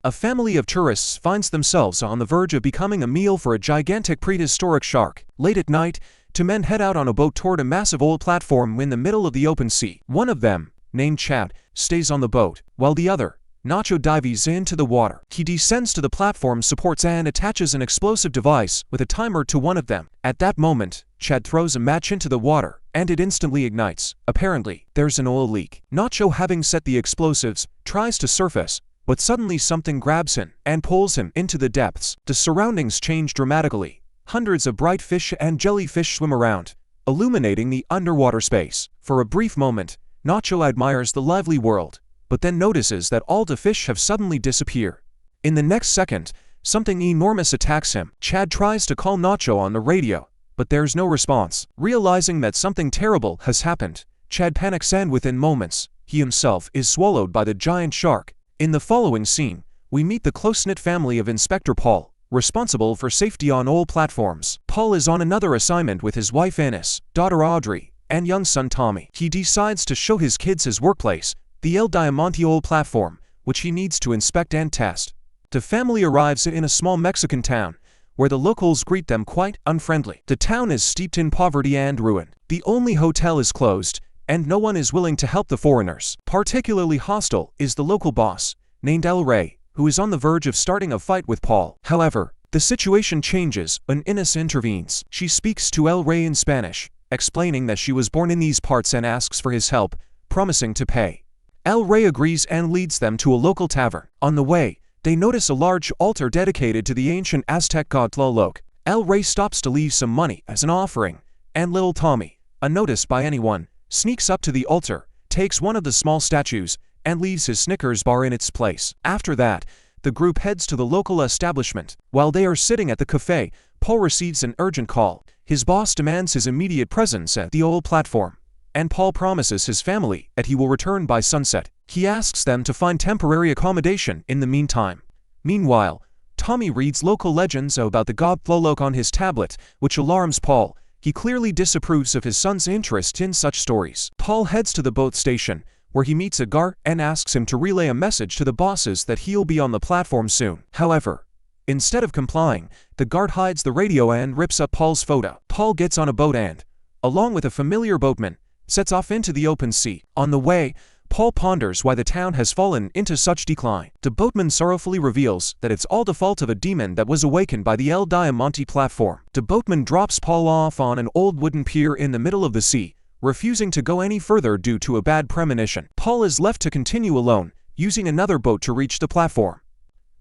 A family of tourists finds themselves on the verge of becoming a meal for a gigantic prehistoric shark. Late at night, two men head out on a boat toward a massive oil platform in the middle of the open sea. One of them, named Chad, stays on the boat, while the other, Nacho, dives into the water. He descends to the platform supports and attaches an explosive device with a timer to one of them. At that moment, Chad throws a match into the water, and it instantly ignites. Apparently, there's an oil leak. Nacho, having set the explosives, tries to surface, but suddenly something grabs him and pulls him into the depths. The surroundings change dramatically. Hundreds of bright fish and jellyfish swim around, illuminating the underwater space. For a brief moment, Nacho admires the lively world, but then notices that all the fish have suddenly disappeared. In the next second, something enormous attacks him. Chad tries to call Nacho on the radio, but there's no response. Realizing that something terrible has happened, Chad panics and within moments, he himself is swallowed by the giant shark. In the following scene, we meet the close-knit family of Inspector Paul, responsible for safety on oil platforms. Paul is on another assignment with his wife Ines, daughter Audrey, and young son Tommy. He decides to show his kids his workplace, the El Diamante oil platform, which he needs to inspect and test. The family arrives in a small Mexican town, where the locals greet them quite unfriendly. The town is steeped in poverty and ruin. The only hotel is closed, and no one is willing to help the foreigners. Particularly hostile is the local boss, named El Rey, who is on the verge of starting a fight with Paul. However, the situation changes when Ines intervenes. She speaks to El Rey in Spanish, explaining that she was born in these parts and asks for his help, promising to pay. El Rey agrees and leads them to a local tavern. On the way, they notice a large altar dedicated to the ancient Aztec god Tlaloc. El Rey stops to leave some money as an offering, and little Tommy, unnoticed by anyone, sneaks up to the altar, takes one of the small statues, and leaves his Snickers bar in its place. After that, the group heads to the local establishment. While they are sitting at the cafe, Paul receives an urgent call. His boss demands his immediate presence at the oil platform, and Paul promises his family that he will return by sunset. He asks them to find temporary accommodation in the meantime. Meanwhile, Tommy reads local legends about the god Tlaloc on his tablet, which alarms Paul. He clearly disapproves of his son's interest in such stories. Paul heads to the boat station, where he meets a guard and asks him to relay a message to the bosses that he'll be on the platform soon. However, instead of complying, the guard hides the radio and rips up Paul's photo. Paul gets on a boat and, along with a familiar boatman, sets off into the open sea. On the way, Paul ponders why the town has fallen into such decline. The boatman sorrowfully reveals that it's all the fault of a demon that was awakened by the El Diamante platform. The boatman drops Paul off on an old wooden pier in the middle of the sea, refusing to go any further due to a bad premonition. Paul is left to continue alone, using another boat to reach the platform.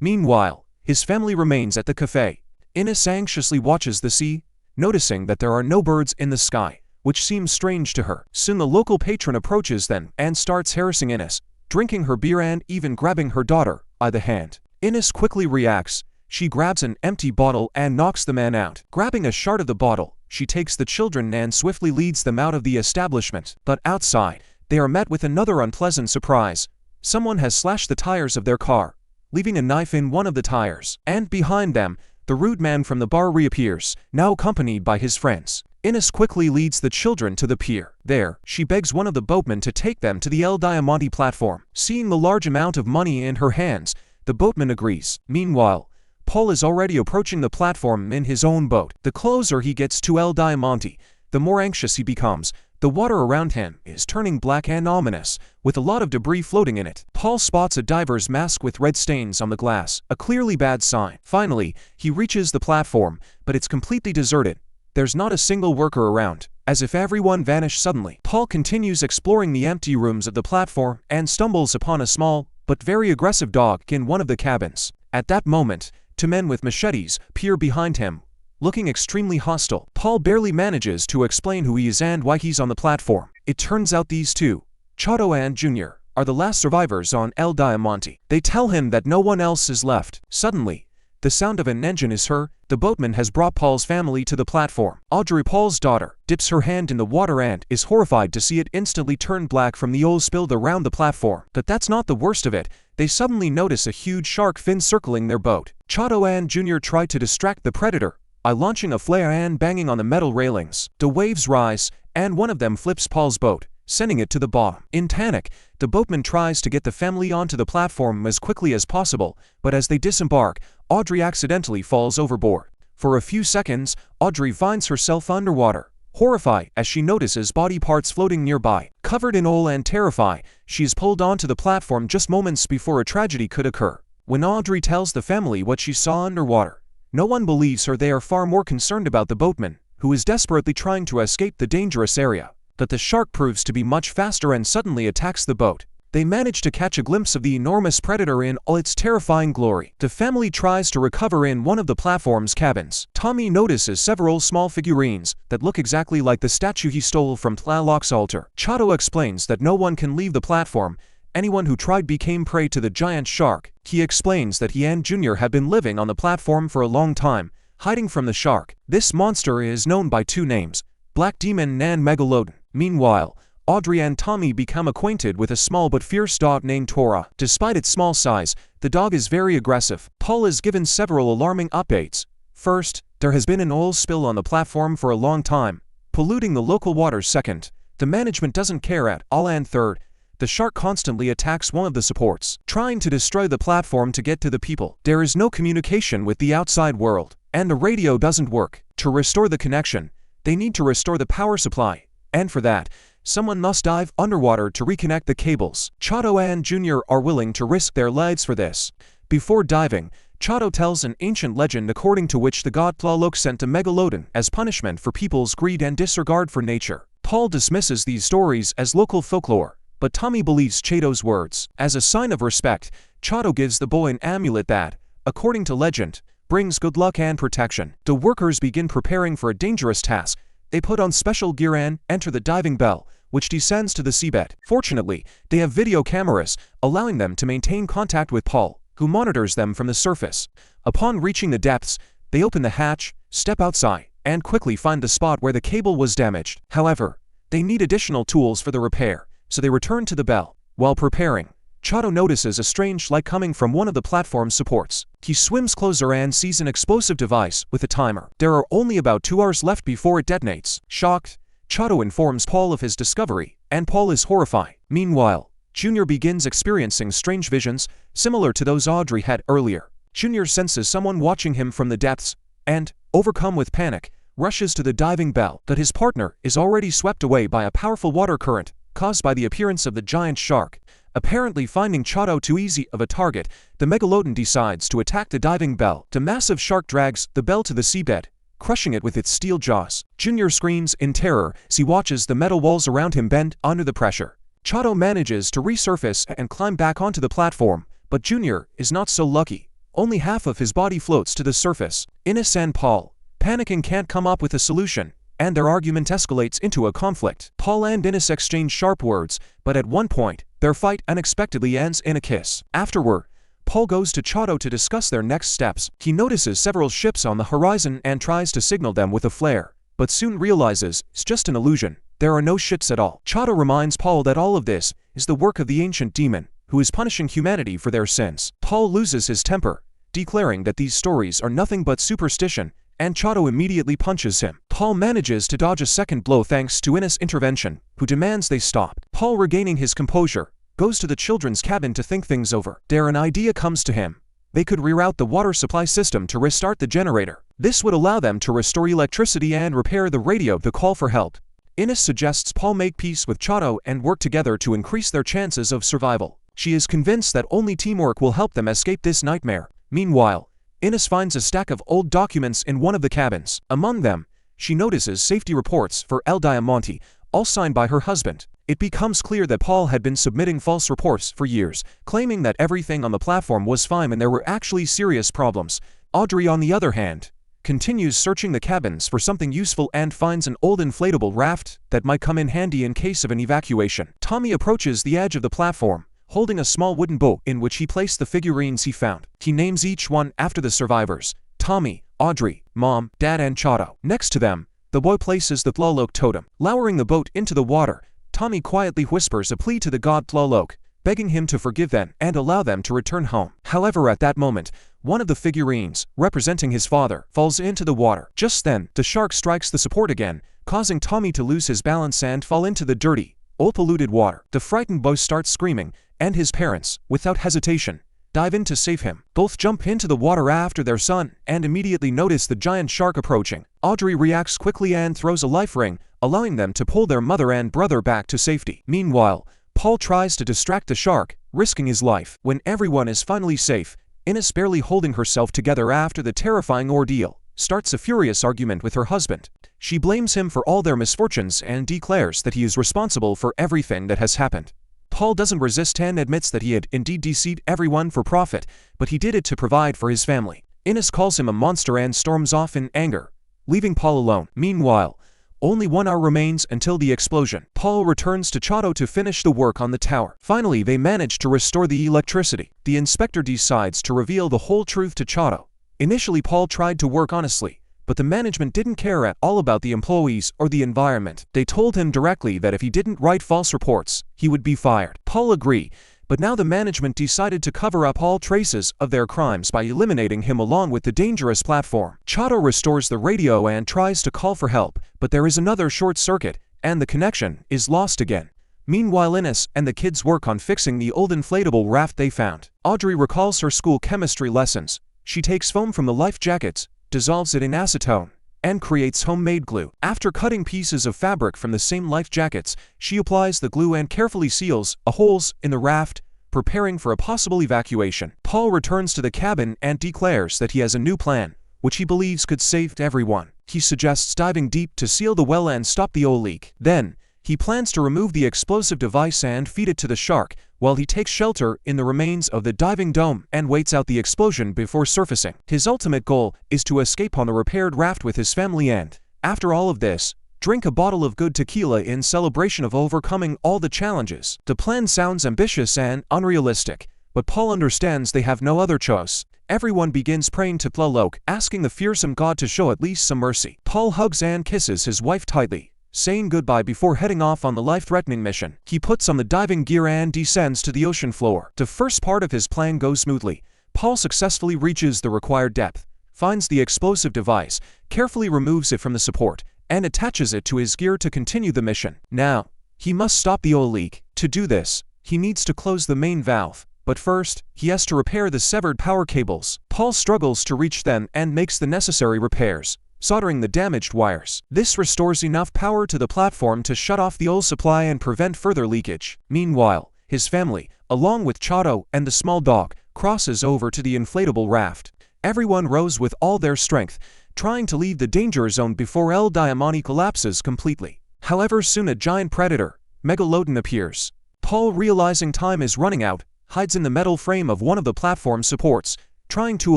Meanwhile, his family remains at the cafe. Ines anxiously watches the sea, noticing that there are no birds in the sky, which seems strange to her. Soon the local patron approaches them and starts harassing Ines, drinking her beer and even grabbing her daughter by the hand. Ines quickly reacts. She grabs an empty bottle and knocks the man out. Grabbing a shard of the bottle, she takes the children and swiftly leads them out of the establishment. But outside, they are met with another unpleasant surprise. Someone has slashed the tires of their car, leaving a knife in one of the tires. And behind them, the rude man from the bar reappears, now accompanied by his friends. Ines quickly leads the children to the pier. There, she begs one of the boatmen to take them to the El Diamante platform. Seeing the large amount of money in her hands, the boatman agrees. Meanwhile, Paul is already approaching the platform in his own boat. The closer he gets to El Diamante, the more anxious he becomes. The water around him is turning black and ominous, with a lot of debris floating in it. Paul spots a diver's mask with red stains on the glass, a clearly bad sign. Finally, he reaches the platform, but it's completely deserted. There's not a single worker around, as if everyone vanished suddenly. Paul continues exploring the empty rooms of the platform and stumbles upon a small, but very aggressive dog in one of the cabins. At that moment, two men with machetes peer behind him, looking extremely hostile. Paul barely manages to explain who he is and why he's on the platform. It turns out these two, Chato and Junior, are the last survivors on El Diamante. They tell him that no one else is left. Suddenly, the sound of an engine is heard. The boatman has brought Paul's family to the platform. Audrey, Paul's daughter, dips her hand in the water and is horrified to see it instantly turn black from the oil spilled around the platform. But that's not the worst of it. They suddenly notice a huge shark fin circling their boat. Chato and Junior try to distract the predator by launching a flare and banging on the metal railings. The waves rise, and one of them flips Paul's boat, sending it to the bottom. In panic, the boatman tries to get the family onto the platform as quickly as possible, but as they disembark, Audrey accidentally falls overboard. For a few seconds, Audrey finds herself underwater, horrified as she notices body parts floating nearby. Covered in oil and terrified, she is pulled onto the platform just moments before a tragedy could occur. When Audrey tells the family what she saw underwater, no one believes her. They are far more concerned about the boatman, who is desperately trying to escape the dangerous area. But the shark proves to be much faster and suddenly attacks the boat. They manage to catch a glimpse of the enormous predator in all its terrifying glory. The family tries to recover in one of the platform's cabins. Tommy notices several small figurines that look exactly like the statue he stole from Tlaloc's altar. Chato explains that no one can leave the platform. Anyone who tried became prey to the giant shark. He explains that he and Junior have been living on the platform for a long time, hiding from the shark. This monster is known by two names, Black Demon and Megalodon. Meanwhile, Audrey and Tommy become acquainted with a small but fierce dog named Tora. Despite its small size, the dog is very aggressive. Paul is given several alarming updates. First, there has been an oil spill on the platform for a long time, polluting the local waters. Second, the management doesn't care at all. And third, the shark constantly attacks one of the supports, trying to destroy the platform to get to the people. There is no communication with the outside world, and the radio doesn't work. To restore the connection, they need to restore the power supply, and for that, someone must dive underwater to reconnect the cables. Chato and Junior are willing to risk their lives for this. Before diving, Chato tells an ancient legend according to which the god Tlaloc sent a Megalodon as punishment for people's greed and disregard for nature. Paul dismisses these stories as local folklore, but Tommy believes Chato's words. As a sign of respect, Chato gives the boy an amulet that, according to legend, brings good luck and protection. The workers begin preparing for a dangerous task. They put on special gear and enter the diving bell, which descends to the seabed. Fortunately, they have video cameras, allowing them to maintain contact with Paul, who monitors them from the surface. Upon reaching the depths, they open the hatch, step outside, and quickly find the spot where the cable was damaged. However, they need additional tools for the repair, so they return to the bell. While preparing, Chato notices a strange light coming from one of the platform's supports. He swims closer and sees an explosive device with a timer. There are only about 2 hours left before it detonates. Shocked, Chato informs Paul of his discovery, and Paul is horrified. Meanwhile, Junior begins experiencing strange visions, similar to those Audrey had earlier. Junior senses someone watching him from the depths, and, overcome with panic, rushes to the diving bell. But his partner is already swept away by a powerful water current, caused by the appearance of the giant shark. Apparently finding Chato too easy of a target, the Megalodon decides to attack the diving bell. The massive shark drags the bell to the seabed, crushing it with its steel jaws. Junior screams in terror as he watches the metal walls around him bend under the pressure. Chato manages to resurface and climb back onto the platform, but Junior is not so lucky. Only half of his body floats to the surface. Ines and Paul, panicking, can't come up with a solution, and their argument escalates into a conflict. Paul and Ines exchange sharp words, but at one point, their fight unexpectedly ends in a kiss. Afterward, Paul goes to Chato to discuss their next steps. He notices several ships on the horizon and tries to signal them with a flare, but soon realizes it's just an illusion. There are no ships at all. Chato reminds Paul that all of this is the work of the ancient demon, who is punishing humanity for their sins. Paul loses his temper, declaring that these stories are nothing but superstition, and Chato immediately punches him. Paul manages to dodge a second blow thanks to Ines' intervention, who demands they stop. Paul, regaining his composure, goes to the children's cabin to think things over. There, an idea comes to him. They could reroute the water supply system to restart the generator. This would allow them to restore electricity and repair the radio to call for help. Ines suggests Paul make peace with Chato and work together to increase their chances of survival. She is convinced that only teamwork will help them escape this nightmare. Meanwhile, Ines finds a stack of old documents in one of the cabins. Among them, she notices safety reports for El Diamante, all signed by her husband. It becomes clear that Paul had been submitting false reports for years, claiming that everything on the platform was fine and there were actually serious problems. Audrey, on the other hand, continues searching the cabins for something useful and finds an old inflatable raft that might come in handy in case of an evacuation. Tommy approaches the edge of the platform, holding a small wooden boat in which he placed the figurines he found. He names each one after the survivors: Tommy, Audrey, Mom, Dad, and Chato. Next to them, the boy places the Tlaloc totem. Lowering the boat into the water, Tommy quietly whispers a plea to the god Tlaloc, begging him to forgive them and allow them to return home. However, at that moment, one of the figurines, representing his father, falls into the water. Just then, the shark strikes the support again, causing Tommy to lose his balance and fall into the dirty, all polluted water. The frightened boy starts screaming, and his parents, without hesitation, dive in to save him. Both jump into the water after their son and immediately notice the giant shark approaching. Audrey reacts quickly and throws a life ring, allowing them to pull their mother and brother back to safety. Meanwhile, Paul tries to distract the shark, risking his life. When everyone is finally safe, Ines, barely holding herself together after the terrifying ordeal, starts a furious argument with her husband. She blames him for all their misfortunes and declares that he is responsible for everything that has happened. Paul doesn't resist and admits that he had indeed deceived everyone for profit, but he did it to provide for his family. Ines calls him a monster and storms off in anger, leaving Paul alone. Meanwhile, only 1 hour remains until the explosion. Paul returns to Chato to finish the work on the tower. Finally, they manage to restore the electricity. The inspector decides to reveal the whole truth to Chato. Initially, Paul tried to work honestly, but the management didn't care at all about the employees or the environment. They told him directly that if he didn't write false reports, he would be fired. Paul agreed, but now the management decided to cover up all traces of their crimes by eliminating him along with the dangerous platform. Chato restores the radio and tries to call for help, but there is another short circuit, and the connection is lost again. Meanwhile, Ines and the kids work on fixing the old inflatable raft they found. Audrey recalls her school chemistry lessons. She takes foam from the life jackets, dissolves it in acetone, and creates homemade glue. After cutting pieces of fabric from the same life jackets, she applies the glue and carefully seals holes in the raft, preparing for a possible evacuation. Paul returns to the cabin and declares that he has a new plan, which he believes could save everyone. He suggests diving deep to seal the well and stop the oil leak. Then, he plans to remove the explosive device and feed it to the shark, while he takes shelter in the remains of the diving dome and waits out the explosion before surfacing. His ultimate goal is to escape on a repaired raft with his family and, after all of this, drink a bottle of good tequila in celebration of overcoming all the challenges. The plan sounds ambitious and unrealistic, but Paul understands they have no other choice. Everyone begins praying to Tlaloc, asking the fearsome god to show at least some mercy. Paul hugs and kisses his wife tightly, saying goodbye before heading off on the life-threatening mission. He puts on the diving gear and descends to the ocean floor. The first part of his plan goes smoothly. Paul successfully reaches the required depth, finds the explosive device, carefully removes it from the support, and attaches it to his gear to continue the mission. Now, he must stop the oil leak. To do this, he needs to close the main valve. But first, he has to repair the severed power cables. Paul struggles to reach them and makes the necessary repairs, soldering the damaged wires. This restores enough power to the platform to shut off the oil supply and prevent further leakage. Meanwhile, his family, along with Chato and the small dog, crosses over to the inflatable raft. Everyone rows with all their strength, trying to leave the danger zone before El Diamante collapses completely. However, soon a giant predator, Megalodon, appears. Paul, realizing time is running out, hides in the metal frame of one of the platform supports, trying to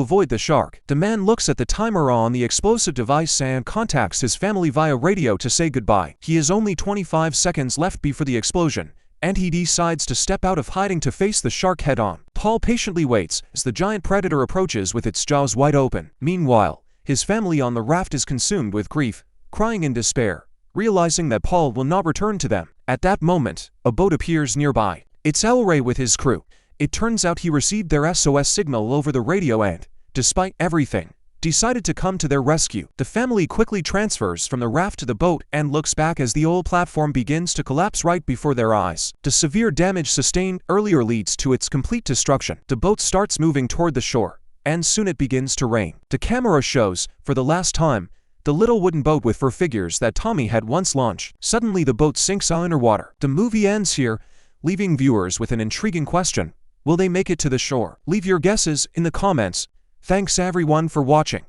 avoid the shark. The man looks at the timer on the explosive device and contacts his family via radio to say goodbye. He has only 25 seconds left before the explosion, and he decides to step out of hiding to face the shark head-on. Paul patiently waits as the giant predator approaches with its jaws wide open. Meanwhile, his family on the raft is consumed with grief, crying in despair, realizing that Paul will not return to them. At that moment, a boat appears nearby. It's El Rey with his crew. It turns out he received their SOS signal over the radio and, despite everything, decided to come to their rescue. The family quickly transfers from the raft to the boat and looks back as the oil platform begins to collapse right before their eyes. The severe damage sustained earlier leads to its complete destruction. The boat starts moving toward the shore, and soon it begins to rain. The camera shows, for the last time, the little wooden boat with fur figures that Tommy had once launched. Suddenly the boat sinks underwater. The movie ends here, leaving viewers with an intriguing question. Will they make it to the shore? Leave your guesses in the comments. Thanks everyone for watching.